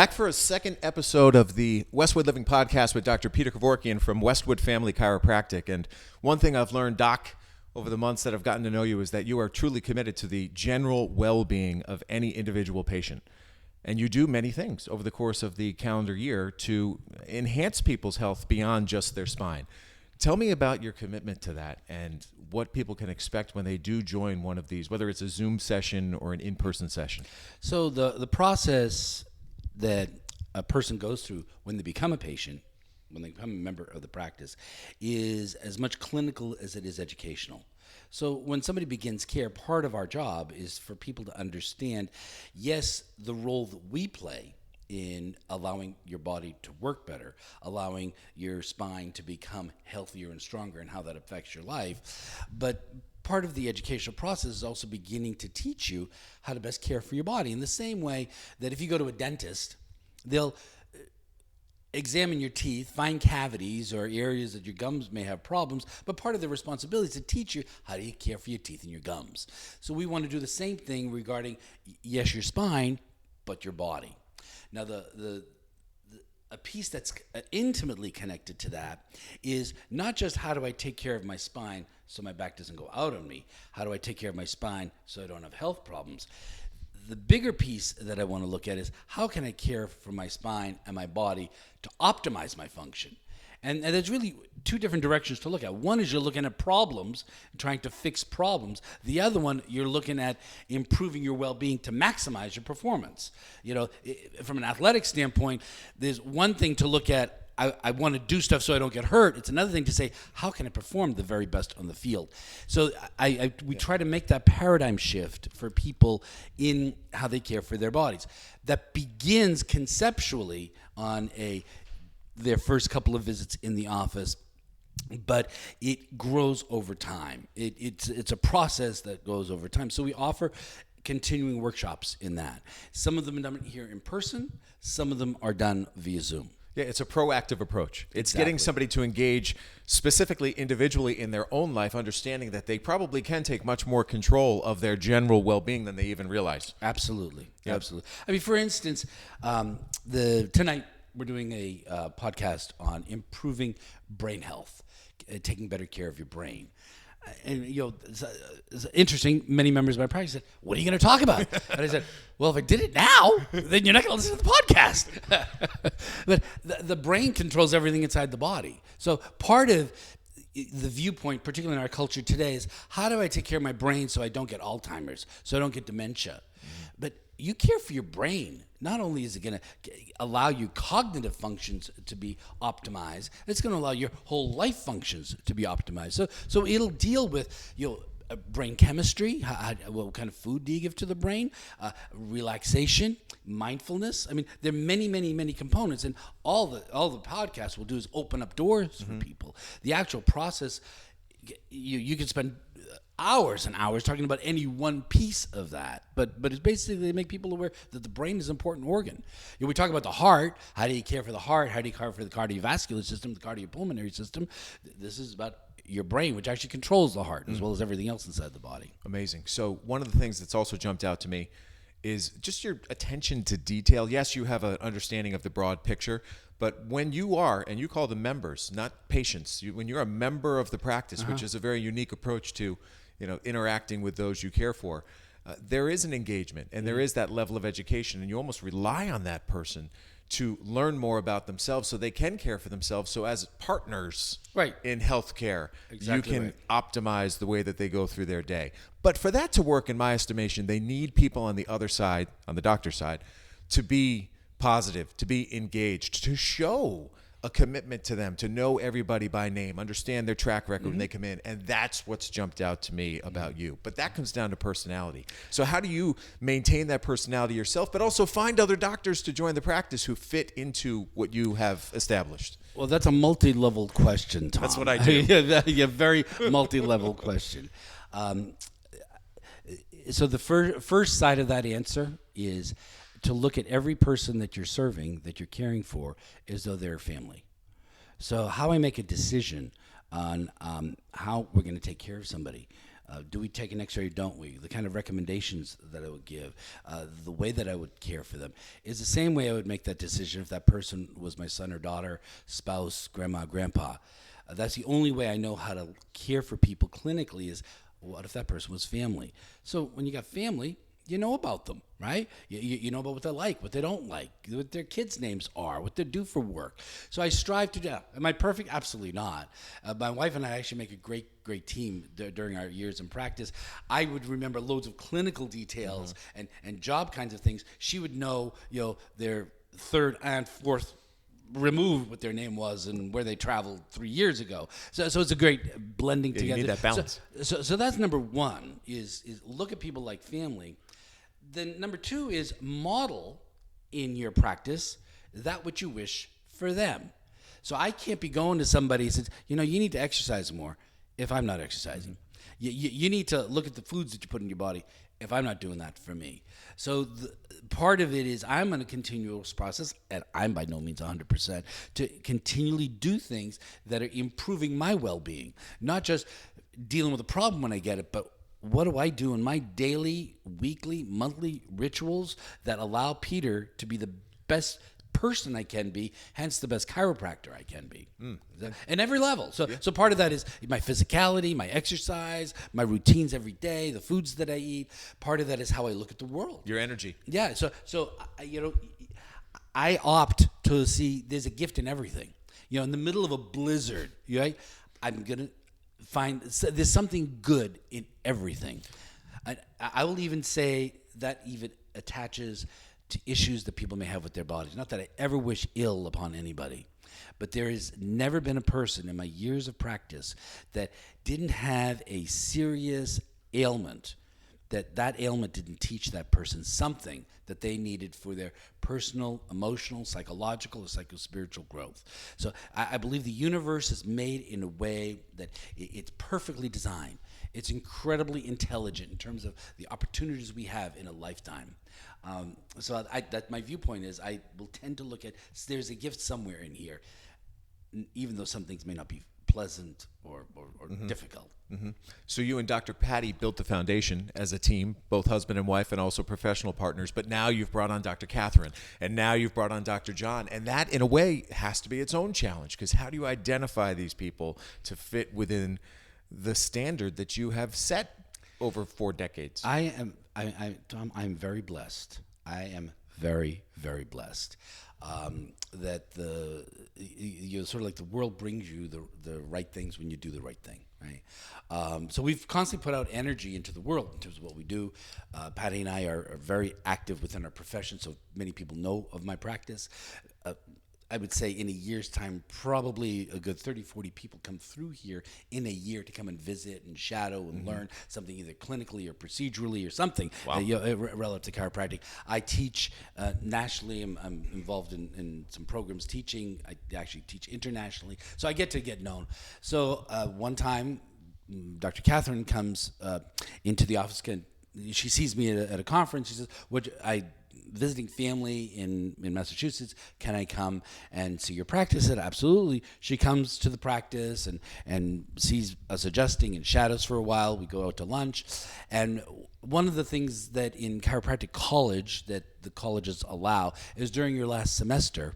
Back for a second episode of the Westwood Living Podcast with Dr. Peter Kevorkian from Westwood Family Chiropractic. And one thing I've learned, Doc, over the months that I've gotten to know you is that you are truly committed to the general well-being of any individual patient. And you do many things over the course of the calendar year to enhance people's health beyond just their spine. Tell me about your commitment to that and what people can expect when they do join one of these, whether it's a Zoom session or an in-person session. So the process that a person goes through when they become a patient, when they become a member of the practice, is as much clinical as it is educational. So when somebody begins care, part of our job is for people to understand, yes, the role that we play in allowing your body to work better, allowing your spine to become healthier and stronger, and how that affects your life. But part of the educational process is also beginning to teach you how to best care for your body. In the same way that if you go to a dentist, they'll examine your teeth, find cavities or areas that your gums may have problems, but part of their responsibility is to teach you how do you care for your teeth and your gums. So we want to do the same thing regarding, yes, your spine, but your body. Now, a piece that's intimately connected to that is not just how do I take care of my spine so my back doesn't go out on me, how do I take care of my spine so I don't have health problems. The bigger piece that I want to look at is how can I care for my spine and my body to optimize my function? And there's really two different directions to look at. One is you're looking at problems, trying to fix problems. The other one, you're looking at improving your well-being to maximize your performance. You know, from an athletic standpoint, there's one thing to look at, I want to do stuff so I don't get hurt. It's another thing to say, how can I perform the very best on the field? So we try to make that paradigm shift for people in how they care for their bodies. That begins conceptually on their first couple of visits in the office, but it grows over time. It's a process that goes over time. So we offer continuing workshops in that. Some of them are done here in person. Some of them are done via Zoom. Yeah, it's a proactive approach. It's Exactly. Getting somebody to engage specifically individually in their own life, understanding that they probably can take much more control of their general well-being than they even realize. Absolutely. Yep. Absolutely. I mean, for instance, tonight we're doing a podcast on improving brain health, taking better care of your brain. And, you know, it's interesting. Many members of my practice said, what are you going to talk about? And I said, well, if I did it now, then you're not going to listen to the podcast. But the brain controls everything inside the body. So part of the viewpoint, particularly in our culture today, is how do I take care of my brain so I don't get Alzheimer's, so I don't get dementia? But you care for your brain. Not only is it going to allow you cognitive functions to be optimized, it's going to allow your whole life functions to be optimized. So it'll deal with brain chemistry. What kind of food do you give to the brain? Relaxation, mindfulness. I mean, there are many, many, many components, and all the podcast will do is open up doors for people. The actual process, you can spend hours and hours talking about any one piece of that, but it's basically to make people aware that the brain is an important organ. You know, we talk about the heart. How do you care for the heart? How do you care for the cardiovascular system, the cardiopulmonary system? This is about your brain, which actually controls the heart as well as everything else inside the body. Amazing. So one of the things that's also jumped out to me is just your attention to detail. Yes, you have an understanding of the broad picture, but when you are, and you call them members, not patients, when you're a member of the practice, which is a very unique approach to interacting with those you care for, there is an engagement and there is that level of education, and you almost rely on that person to learn more about themselves so they can care for themselves. So as partners in healthcare, you can optimize the way that they go through their day. But for that to work, in my estimation, they need people on the other side, on the doctor's side, to be positive, to be engaged, to show a commitment to them, to know everybody by name, understand their track record when they come in. And that's what's jumped out to me about you. But that comes down to personality. So how do you maintain that personality yourself, but also find other doctors to join the practice who fit into what you have established? Well, that's a multi-level question, Tom. That's what I do. Yeah, very multi-level question. So the first side of that answer is to look at every person that you're serving, that you're caring for, as though they're family. So how I make a decision on how we're going to take care of somebody Do we take an X-ray or don't we? The kind of recommendations that I would give, the way that I would care for them is the same way I would make that decision if that person was my son or daughter, spouse, grandma, grandpa. That's the only way I know how to care for people clinically is what if that person was family? So when you got family, you know about them, right? You know about what they like, what they don't like, what their kids' names are, what they do for work. So I strive to do that. Am I perfect? Absolutely not. My wife and I actually make a great team during our years in practice. I would remember loads of clinical details and job kinds of things. She would know, their third and fourth removed what their name was and where they traveled 3 years ago. So it's a great blending together. You need that balance. So that's number one is look at people like family. Then number two is model in your practice that which you wish for them. So I can't be going to somebody who says, you need to exercise more if I'm not exercising. You need to look at the foods that you put in your body if I'm not doing that for me. So part of it is I'm on a continuous process, and I'm by no means 100%, to continually do things that are improving my well-being, not just dealing with a problem when I get it, but what do I do in my daily, weekly, monthly rituals that allow Peter to be the best person I can be, hence the best chiropractor I can be. In every level. So part of that is my physicality, my exercise, my routines every day, the foods that I eat. Part of that is how I look at the world. Your energy. Yeah. So I opt to see there's a gift in everything. In the middle of a blizzard, right? I'm going to find there's something good in everything. I will even say that even attaches to issues that people may have with their bodies. Not that I ever wish ill upon anybody, but there has never been a person in my years of practice that didn't have a serious ailment, that ailment didn't teach that person something that they needed for their personal, emotional, psychological, or psychospiritual growth. So I believe the universe is made in a way that it's perfectly designed. It's incredibly intelligent in terms of the opportunities we have in a lifetime. So that my viewpoint is I will tend to look at there's a gift somewhere in here, even though some things may not be pleasant or difficult. So you and Dr. Patty built the foundation as a team, both husband and wife, and also professional partners. But now you've brought on Dr. Catherine, and now you've brought on Dr. John. And that, in a way, has to be its own challenge, because how do you identify these people to fit within the standard that you have set over 4 decades? Tom, I'm very blessed. I am very, very blessed. That sort of like the world brings you the right things when you do the right thing, right? So we've constantly put out energy into the world in terms of what we do. Patty and I are very active within our profession, so many people know of my practice. I would say in a year's time, probably a good 30, 40 people come through here in a year to come and visit and shadow and learn something either clinically or procedurally or something relative to chiropractic. I teach nationally. I'm involved in some programs teaching. I actually teach internationally. So I get to get known. So one time, Dr. Catherine comes into the office. She sees me at a conference. She says, visiting family in Massachusetts, can I come and see your practice? I said, absolutely. She comes to the practice and sees us adjusting and shadows for a while. We go out to lunch. And one of the things that in chiropractic college that the colleges allow is during your last semester,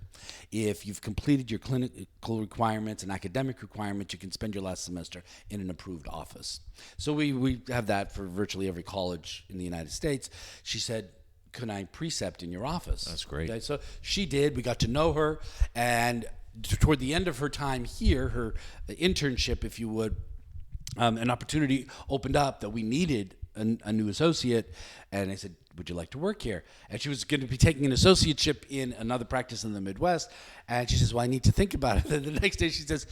if you've completed your clinical requirements and academic requirements, you can spend your last semester in an approved office. So we have that for virtually every college in the United States. She said, can I precept in your office? That's great. Okay, so she did. We got to know her. And toward the end of her time here, her internship, if you would, an opportunity opened up that we needed a new associate. And I said, would you like to work here? And she was going to be taking an associateship in another practice in the Midwest. And she says, well, I need to think about it. And the next day she says,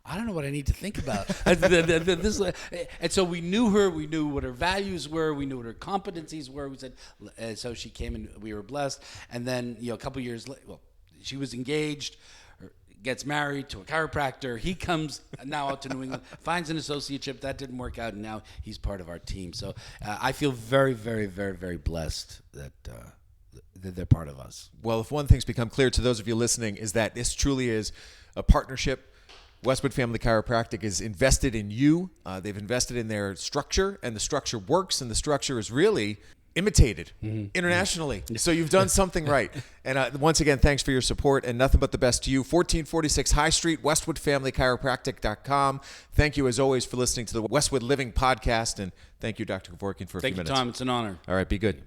I don't know what I need to think about. And so we knew her. We knew what her values were. We knew what her competencies were. We said, so she came and we were blessed. And then, a couple years later, she was engaged, gets married to a chiropractor. He comes now out to New England, finds an associateship. That didn't work out, and now he's part of our team. So I feel very, very, very, very blessed that they're part of us. Well, if one thing's become clear to those of you listening is that this truly is a partnership Westwood Family Chiropractic is invested in you. They've invested in their structure, and the structure works, and the structure is really imitated internationally. So you've done something right. And once again, thanks for your support, and nothing but the best to you. 1446 High Street, westwoodfamilychiropractic.com. Thank you, as always, for listening to the Westwood Living Podcast, and thank you, Dr. Kevorkian, for a few minutes. Thank you, Tom. It's an honor. All right, be good.